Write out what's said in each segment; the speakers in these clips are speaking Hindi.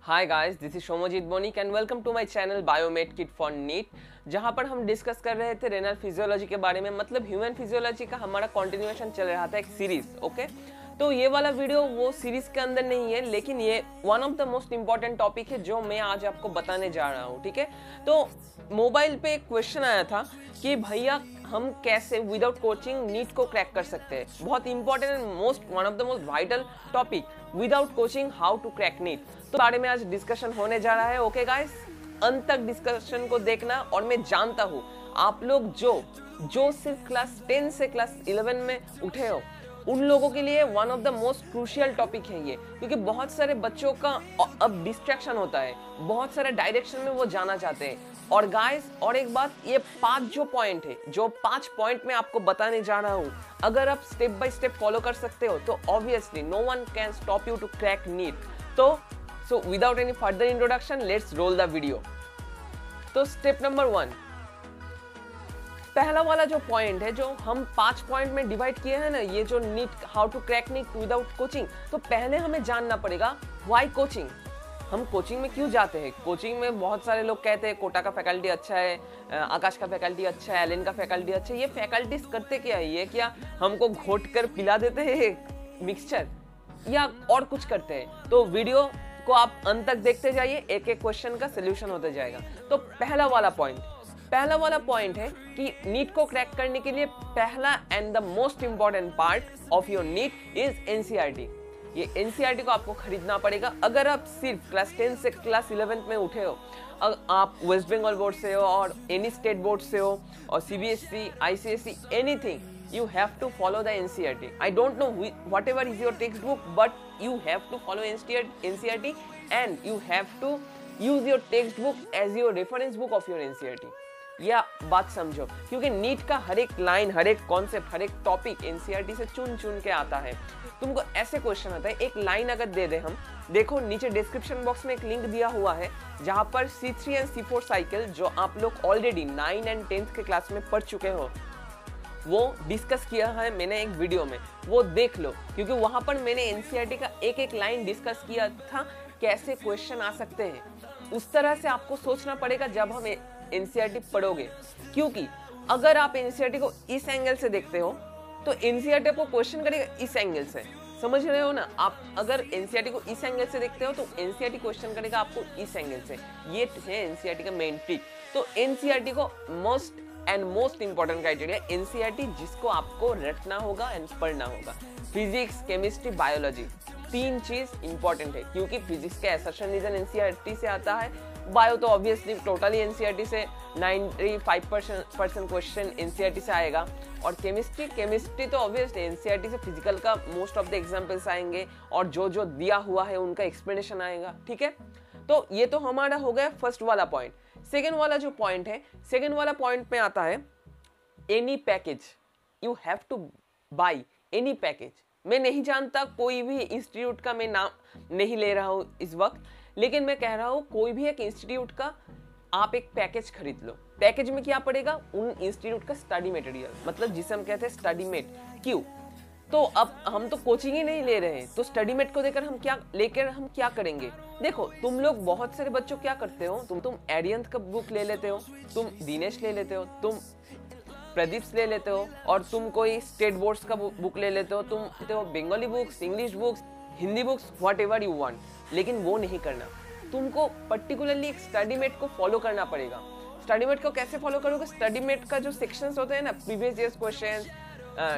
Hi guys, this is Shomojit Bonik and welcome to my channel biomed kit for NEET, जहां पर हम डिस्कस कर रहे थे रेनल फिजियोलॉजी के बारे में। मतलब ह्यूमन फिजियोलॉजी का हमारा कंटिन्यूएशन चल रहा था, एक सीरीज। ओके, तो ये वाला वीडियो वो सीरीज के अंदर नहीं है, लेकिन ये one of the most important topic है जो मैं आज आपको बताने जा रहा हूँ। ठीक है, तो मोबाइल पे एक क्वेश्चन आया था कि भैया हम कैसे विदाउट कोचिंग नीट को क्रैक कर सकते हैं। बहुत important and one of the most vital topic, without coaching how to crack NEET. तो बारे में आज डिस्कशन होने जा रहा है। ओके गाइस, अंत तक डिस्कशन को देखना। और मैं जानता हूँ आप लोग जो सिर्फ क्लास 10 से क्लास 11 में उठे हो, उन लोगों के लिए one of the most crucial topic है ये, क्योंकि बहुत सारे बच्चों का अब डिस्ट्रैक्शन होता है, बहुत सारे डायरेक्शन में वो जाना चाहते हैं। और गाइस, और एक बात, ये 5 पॉइंट है, जो 5 पॉइंट में आपको बताने जा रहा हूँ, अगर आप स्टेप बाय स्टेप फॉलो कर सकते हो तो obviously no one can stop you to crack NEET. तो without any further introduction, let's roll the video. तो स्टेप नंबर 1, पहला वाला जो पॉइंट है, जो हम 5 पॉइंट में डिवाइड किए हैं ना, ये जो NEET, how to crack NEET without coaching. तो पहले हमें जानना पड़ेगा व्हाई कोचिंग, हम कोचिंग में क्यों जाते हैं। कोचिंग में बहुत सारे लोग कहते हैं कोटा का फैकल्टी अच्छा है, आकाश का फैकल्टी अच्छा है, एलन का फैकल्टी अच्छा है। ये फैकल्टीज करते क्या है? ये क्या हमको घोट कर पिला देते हैं मिक्सचर, या और कुछ करते हैं? तो वीडियो को आप अंत तक देखते जाइए, एक एक क्वेश्चन का सोल्यूशन होते जाएगा। तो पहला वाला पॉइंट है कि नीट को क्रैक करने के लिए पहला and the most important part of your NEET is NCERT. ये एनसीईआरटी को आपको खरीदना पड़ेगा। अगर आप सिर्फ क्लास 10 से क्लास 11 में उठे हो, आप वेस्ट बंगाल बोर्ड से हो और एनी स्टेट बोर्ड से हो और CBSE, ICSE, anything, you have to follow the NCERT. I don't know whatever is your textbook, but you have to follow NCERT and you have to use your textbook as your reference book of your NCERT. यह बात समझो, क्योंकि नीट का हर एक लाइन, हर एक कॉन्सेप्ट, हर एक टॉपिक एनसीईआरटी से चुन चुन के आता है। तुमको ऐसे क्वेश्चन आता है, एक लाइन अगर दे दे हम, देखो नीचे डिस्क्रिप्शन बॉक्स में एक लिंक दिया हुआ है जहां पर C3 एंड C4 साइकिल, जो आप लोग ऑलरेडी 9 एंड 10th के क्लास में पढ़ चुके हो, वो डिस्कस किया है मैंने एक वीडियो में, वो देख लो। क्योंकि वहां पर मैंने एनसीईआरटी का एक एक लाइन डिस्कस किया था, कैसे क्वेश्चन आ सकते हैं। उस तरह से आपको सोचना पड़ेगा जब हम एनसीईआरटी पढ़ोगे, क्योंकि अगर आप एनसीईआरटी को इस एंगल से देखते हो तो एनसीईआरटी आपको क्वेश्चन करेगा इस एंगल से। समझ रहे हो ना? आप अगर एनसीईआरटी को इस एंगल से देखते हो तो एनसीईआरटी क्वेश्चन करेगा आपको इस एंगल से। ये है एनसीईआरटी का मेन ट्रिक। तो एनसीईआरटी को मोस्ट इंपॉर्टेंट क्राइटेरिया एनसीईआरटी, जिसको आपको रटना होगा एंड पढ़ना होगा। फिजिक्स, केमिस्ट्री, बायोलॉजी, 3 चीज इंपॉर्टेंट है, क्योंकि फिजिक्स का असर्शन रीजन एनसीईआरटी से आता है, बायो तो ऑब्वियसली टोटली एनसीईआरटी से 95% क्वेश्चन एनसीईआरटी से आएगा। और केमिस्ट्री तो ऑब्वियसली एनसीईआरटी से फिजिकल का मोस्ट ऑफ द एग्जांपल्स आएंगे और जो दिया हुआ है उनका एक्सप्लेनेशन आएगा। ठीक है, तो ये तो हमारा हो गया फर्स्ट वाला पॉइंट। सेकेंड वाला जो पॉइंट है, सेकेंड वाला पॉइंट में आता है any package, you have two by any package. मैं नहीं जानता, कोई भी इंस्टीट्यूट का मैं नाम नहीं ले रहा हूँ इस वक्त, लेकिन मैं कह रहा हूँ कोई भी एक इंस्टीट्यूट का आप एक पैकेज खरीद लो। पैकेज में क्या पड़ेगा? उन इंस्टीट्यूट का स्टडी मटेरियल, मतलब जिसे हम कहते हैं स्टडी मेट। क्यों? तो अब हम तो कोचिंग ही नहीं ले रहे हैं, तो स्टडी मेट को देकर हम क्या करेंगे? देखो, तुम लोग बहुत सारे बच्चों क्या करते हो, तुम एरियंत का बुक ले लेते हो, तुम दिनेश ले लेते हो, तुम प्रदीप ले लेते हो, और तुम कोई स्टेट बोर्ड्स का बुक ले लेते हो, तुम लेते हो Bengali books, English books, Hindi books, what ever you want. लेकिन वो नहीं करना, तुमको पर्टिकुलरली एक स्टडी मेट को फॉलो करना पड़ेगा। स्टडी मेट को कैसे फॉलो करोगे? स्टडी मेट का जो सेक्शंस होते हैं ना, previous years questions,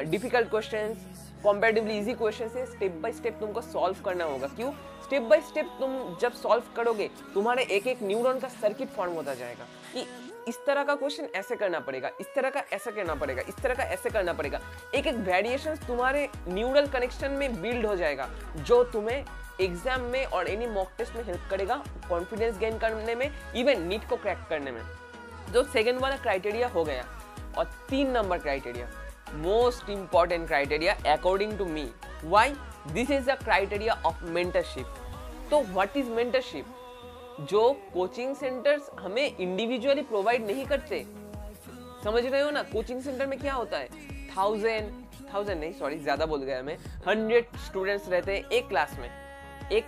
difficult questions, comparatively easy question से स्टेप बाय स्टेप तुमको सॉल्व करना होगा। क्यों? स्टेप बाय स्टेप तुम जब सॉल्व करोगे, तुम्हारे एक एक न्यूरॉन का सर्किट फॉर्म होता जाएगा कि इस तरह का क्वेश्चन ऐसे करना पड़ेगा, इस तरह का ऐसा करना पड़ेगा, इस तरह का ऐसे करना पड़ेगा। एक एक वेरिएशन तुम्हारे न्यूरल कनेक्शन में बिल्ड हो जाएगा, जो तुम्हें एग्जाम में और एनी मॉक टेस्ट में हेल्प करेगा कॉन्फिडेंस गेन करने में, इवन नीट को क्रैक करने में। जो सेकेंड वाला क्राइटेरिया हो गया। और 3 number criteria, most important criteria according to me, why this is the criteria of mentorship. तो व्हाट इज मेंटरशिप? जो कोचिंग सेंटर्स हमें इंडिविजुअली प्रोवाइड नहीं करते। समझ रहे हो ना? कोचिंग सेंटर में क्या होता है, 1000 नहीं, सॉरी ज्यादा बोल गया मैं, 100 स्टूडेंट्स रहते हैं एक क्लास में। एक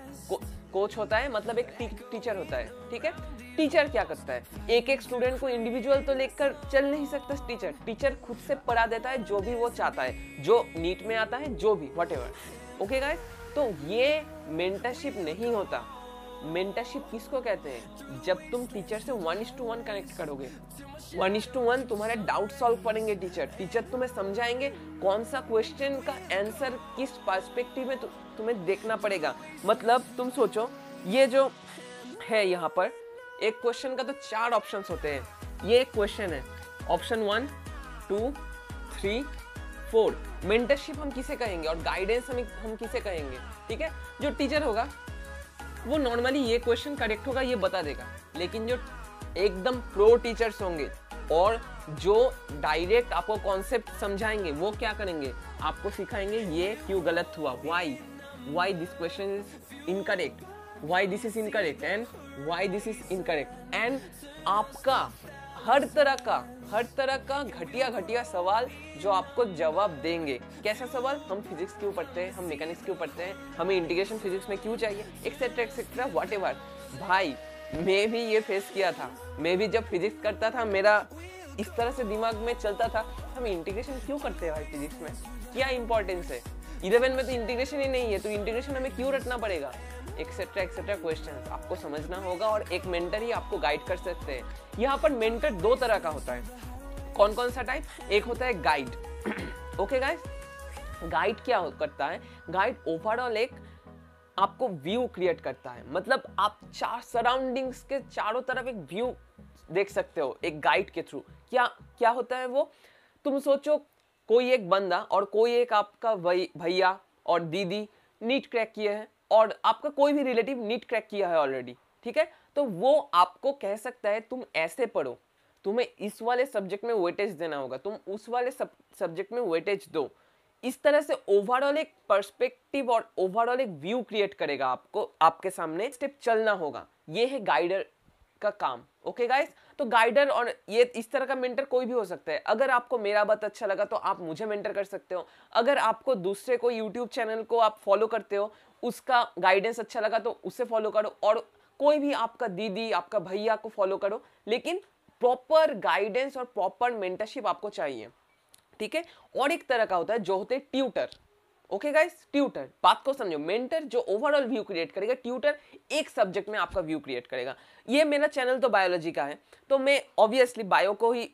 कोच होता है, मतलब एक टीचर होता है, ठीक है। टीचर क्या करता है, एक एक स्टूडेंट को इंडिविजुअल तो लेकर चल नहीं सकता टीचर। टीचर खुद से पढ़ा देता है जो भी वो चाहता है, जो नीट में आता है, जो भी व्हाटएवर। ओके गाइस, तो ये मेंटरशिप नहीं होता। मेंटरशिप किसको कहते हैं, जब तुम टीचर से 1:1 कनेक्ट करोगे। 1:1 तुम्हारे डाउट सॉल्व करेंगे टीचर तुम्हें समझाएंगे कौन सा क्वेश्चन का आंसर किस पर्सपेक्टिव में तुम्हें देखना पड़ेगा। मतलब तुम सोचो, ये जो है यहाँ पर एक क्वेश्चन का तो 4 ऑप्शंस होते हैं। ये एक क्वेश्चन है, ऑप्शन 1, 2, 3, 4। मेंटरशिप हम किसे कहेंगे और गाइडेंस हम किसे कहेंगे, ठीक है। जो टीचर होगा वो नॉर्मली ये क्वेश्चन करेक्ट होगा ये बता देगा, लेकिन जो एकदम प्रो टीचर्स होंगे और जो डायरेक्ट आपको कॉन्सेप्ट समझाएंगे, वो क्या करेंगे, आपको सिखाएंगे ये क्यों गलत हुआ, why this question is incorrect, why this is incorrect and why this is incorrect. And आपका हर तरह का घटिया सवाल जो आपको जवाब देंगे। कैसा सवाल, हम फिजिक्स क्यों पढ़ते हैं, हम मैकेनिक्स क्यों पढ़ते हैं, हमें इंटीग्रेशन फिजिक्स में क्यों चाहिए, एक्सेट्रा एक्सेट्रा व्हाटएवर। भाई मैं भी ये फेस किया था। मैं भी जब फिजिक्स करता था, मेरा इस तरह से दिमाग में चलता था, हम इंटीग्रेशन क्यों करते हैं भाई, फिजिक्स में क्या इंपॉर्टेंस है, 11 में तो इंटीग्रेशन ही नहीं है, तो इंटीग्रेशन हमें क्यों रटना पड़ेगा, एक्सेट्रा एक्सेट्रा क्वेश्चन आपको समझना होगा। और एक मेंटर ही आपको गाइड कर सकते हैं। यहाँ पर मेंटर 2 तरह का होता है। कौन कौन सा टाइप, एक होता है गाइड। ओके गाइस, गाइड क्या करता है, गाइड ओवरऑल एक आपको व्यू क्रिएट करता है। मतलब आप सराउंडिंग्स के चारों तरफ एक व्यू देख सकते हो एक गाइड के थ्रू। क्या होता है वो, तुम सोचो कोई एक बंदा और कोई एक आपका भैया और दीदी नीट क्रैक किए हैं, और आपका कोई भी रिलेटिव नीट क्रैक किया है ऑलरेडी, ठीक है। तो वो आपको कह सकता है तुम ऐसे पढ़ो, तुम्हें इस वाले सब्जेक्ट में वेटेज देना होगा, तुम उस वाले सब्जेक्ट में वेटेज दो। इस तरह से ओवरऑल एक पर्सपेक्टिव और ओवरऑल एक व्यू क्रिएट करेगा। आपको आपके सामने स्टेप चलना होगा। ये है गाइडर का काम। ओके गाइस, तो गाइडर और ये इस तरह का मेंटर कोई भी हो सकता है। अगर आपको मेरा बात अच्छा लगा तो आप मुझे मेंटर कर सकते हो। अगर आपको दूसरे को यूट्यूब चैनल को आप फॉलो करते हो, उसका गाइडेंस अच्छा लगा तो उससे फॉलो करो, और कोई भी आपका दीदी आपका भैया को फॉलो करो, लेकिन प्रॉपर गाइडेंस और प्रॉपर मेंटरशिप आपको चाहिए, ठीक है। और एक तरह का होता है जो होते हैं ट्यूटर। ओके गाइस, ट्यूटर, बात को समझो, मेंटर जो ओवरऑल व्यू क्रिएट करेगा, ट्यूटर एक सब्जेक्ट में आपका व्यू क्रिएट करेगा। ये मेरा चैनल तो बायोलॉजी का है, तो मैं ऑब्वियसली बायो को ही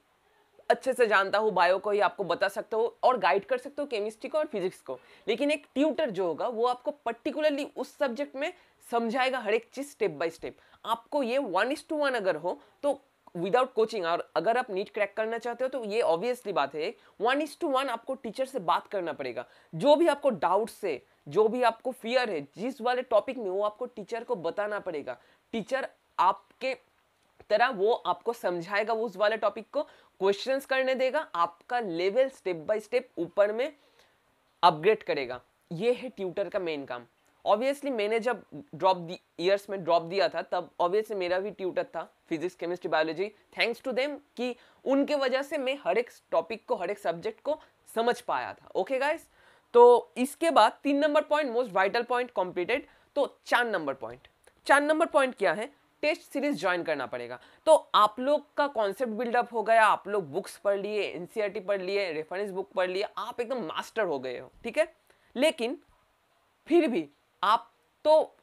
अच्छे से जानता हूँ, बायो को ही आपको बता सकता हूँ और गाइड कर सकता हूँ, केमिस्ट्री को और फिजिक्स को। लेकिन एक ट्यूटर जो होगा वो आपको पर्टिकुलरली उस सब्जेक्ट में समझाएगा हर एक चीज स्टेप बाय स्टेप। आपको ये 1:1 अगर हो तो विदाउट कोचिंग, और अगर आप नीट क्रैक करना चाहते हो तो ये ऑब्वियसली बात है 1:1 आपको टीचर से बात करना पड़ेगा। जो भी आपको डाउट से, जो भी आपको फियर है जिस वाले टॉपिक में, वो आपको टीचर को बताना पड़ेगा। टीचर आपके तरह वो आपको समझाएगा उस वाले टॉपिक को, क्वेश्चंस करने देगा, आपका लेवल स्टेप बाय स्टेप ऊपर में अपग्रेड करेगा। ये है ट्यूटर का मेन काम। ऑब्वियसली मैंने जब ईयर्स में ड्रॉप दिया था, तब ऑब्वियसली मेरा भी ट्यूटर था, physics chemistry biology. Thanks to them कि उनके वजह से मैं हर एक टॉपिक को, हर एक सब्जेक्ट को समझ पाया था। ओके गाइस, तो इसके बाद 3 number point, most vital point completed. तो 4 नंबर पॉइंट क्या है, टेस्ट सीरीज ज्वाइन करना पड़ेगा। तो आप लोग का कॉन्सेप्ट बिल्डअप हो गया, आप लोग बुक्स पढ़ लिए, एनसीईआरटी पढ़ लिए, रेफरेंस बुक पढ़ लिए, आप एकदम मास्टर हो गए हो, ठीक है। लेकिन फिर भी आप तो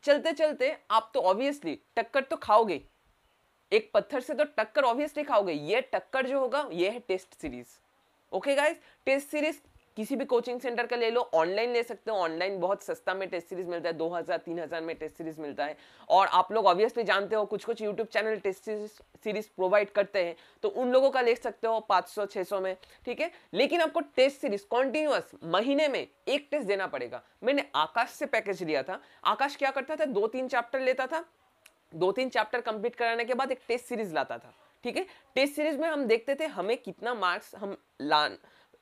चलते चलते आप तो ऑब्वियसली टक्कर तो खाओगे, एक पत्थर से तो टक्कर ऑब्वियसली खाओगे। ये टक्कर जो होगा ये है test series. Okay guys, test series किसी भी कोचिंग सेंटर का ले लो, ऑनलाइन ले सकते हो, ऑनलाइन बहुत सस्ता में टेस्ट सीरीज मिलता है, 2000-3000 में टेस्ट सीरीज मिलता है। और आप लोग ऑब्वियसली जानते हो कुछ YouTube channel test series provide करते हैं, तो उन लोगों का ले सकते हो 500-600 में, ठीक है। लेकिन आपको टेस्ट सीरीज कॉन्टिन्यूअस महीने में एक टेस्ट देना पड़ेगा। मैंने आकाश से पैकेज लिया था। आकाश क्या करता था, 2-3 चैप्टर लेता था, 2-3 चैप्टर कंप्लीट कराने के बाद एक टेस्ट सीरीज लाता था, ठीक है। टेस्ट सीरीज में हम देखते थे हमें कितना मार्क्स हम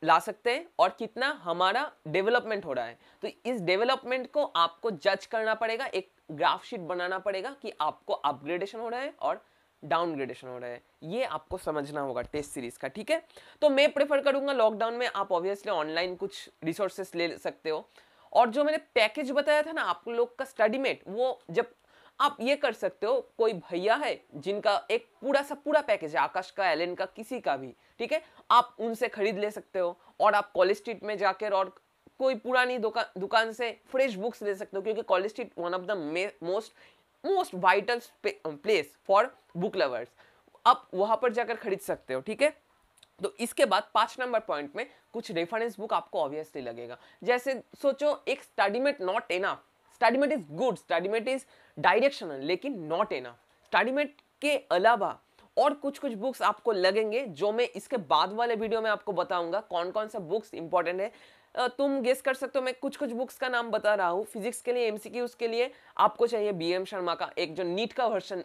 ला सकते हैं और कितना हमारा डेवलपमेंट हो रहा है। तो इस डेवलपमेंट को आपको जज करना पड़ेगा, एक ग्राफ शीट बनाना पड़ेगा कि आपको अपग्रेडेशन हो रहा है और डाउनग्रेडेशन हो रहा है। ये आपको समझना होगा टेस्ट सीरीज का, ठीक है। तो मैं प्रेफर करूंगा लॉकडाउन में आप ऑब्वियसली ऑनलाइन कुछ रिसोर्सेस ले सकते हो। और जो मैंने पैकेज बताया था ना आप लोग का स्टडीमेट, वो जब आप ये कर सकते हो, कोई भैया है जिनका एक पूरा पैकेज है, आकाश का, एलन का, किसी का भी, ठीक है, आप उनसे खरीद ले सकते हो। और आप कॉलेज स्ट्रीट में जाकर और कोई पुरानी दुकान से फ्रेश बुक्स ले सकते हो, क्योंकि college street one of the most vital place for book lovers, आप वहां पर जाकर खरीद सकते हो, ठीक है। तो इसके बाद 5 नंबर पॉइंट में कुछ रेफरेंस बुक आपको ऑब्वियसली लगेगा। जैसे सोचो एक studymate not enough, studymate is good, studymate is directional, लेकिन नॉट एनफ। स्टडीमेट के अलावा और कुछ बुक्स आपको लगेंगे, जो मैं इसके बाद वाले वीडियो में आपको बताऊंगा कौन कौन सा बुक्स इंपॉर्टेंट है। तुम गेस कर सकते हो, मैं कुछ बुक्स का नाम बता रहा हूँ। फिजिक्स के लिए, एमसीक्यूज के लिए आपको चाहिए बीएम शर्मा का एक जो नीट का वर्जन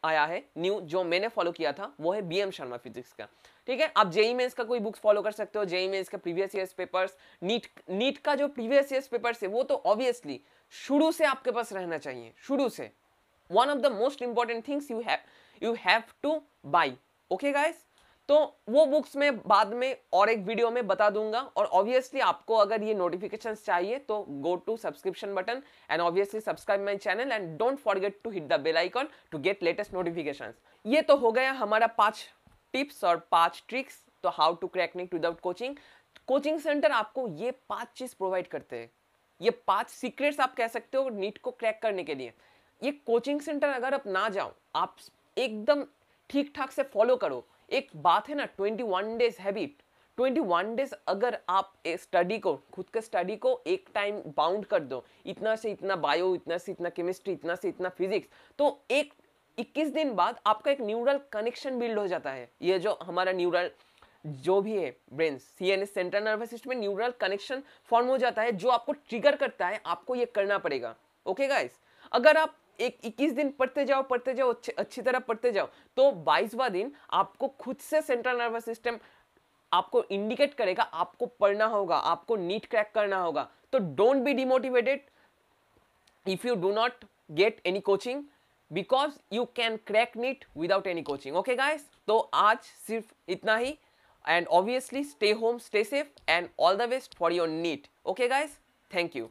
आया है न्यू, जो मैंने फॉलो किया था, वो है बीएम शर्मा फिजिक्स का, ठीक है। आप जेई मेंस का कोई बुक्स फॉलो कर सकते हो, जेई मेंस का प्रीवियस ईयर्स पेपर्स, नीट का जो प्रीवियस ईयर्स पेपर्स है वो तो ऑब्वियसली शुरू से आपके पास रहना चाहिए, शुरू से। One of the most important things you have two by, okay guys. तो वो बुक्स मैं बाद में और एक वीडियो में बता दूंगा। और ऑब्वियसली आपको अगर ये नोटिफिकेशंस चाहिए तो go to subscription button and obviously subscribe my channel and don't forget to hit the bell icon to get latest notifications. ये तो हो गया हमारा 5 टिप्स और 5 ट्रिक्स, तो how to crack NEET without coaching. Coaching centre आपको ये 5 चीज प्रोवाइड करते हैं, ये 5 सीक्रेट्स आप कह सकते हो नीट को क्रैक करने के लिए। ये कोचिंग सेंटर अगर आप ना जाओ, आप एकदम ठीक ठाक से फॉलो करो। एक बात है ना 21 डेज हैबिट, 21 डेज अगर आप स्टडी को, खुद के स्टडी को एक टाइम बाउंड कर दो, इतना से इतना बायो, इतना से इतना केमिस्ट्री, इतना से इतना फिजिक्स, तो एक 21 दिन बाद आपका एक न्यूरल कनेक्शन बिल्ड हो जाता है। ये जो हमारा न्यूरल जो भी है brain, CNS, central nervous system में न्यूरल कनेक्शन फॉर्म हो जाता है, जो आपको ट्रिगर करता है, आपको ये करना पड़ेगा, ओके गाइस। अगर आप एक 21 दिन पढ़ते जाओ अच्छी तरह पढ़ते जाओ, तो 22वां दिन आपको खुद से सेंट्रल नर्वस सिस्टम आपको इंडिकेट करेगा आपको पढ़ना होगा, आपको नीट क्रैक करना होगा। तो don't be demotivated if you do not get any coaching, because you can crack NEET without any coaching, okay guys. तो आज सिर्फ इतना ही, and obviously stay home, stay safe and all the best for your NEET, okay guys. Thank you.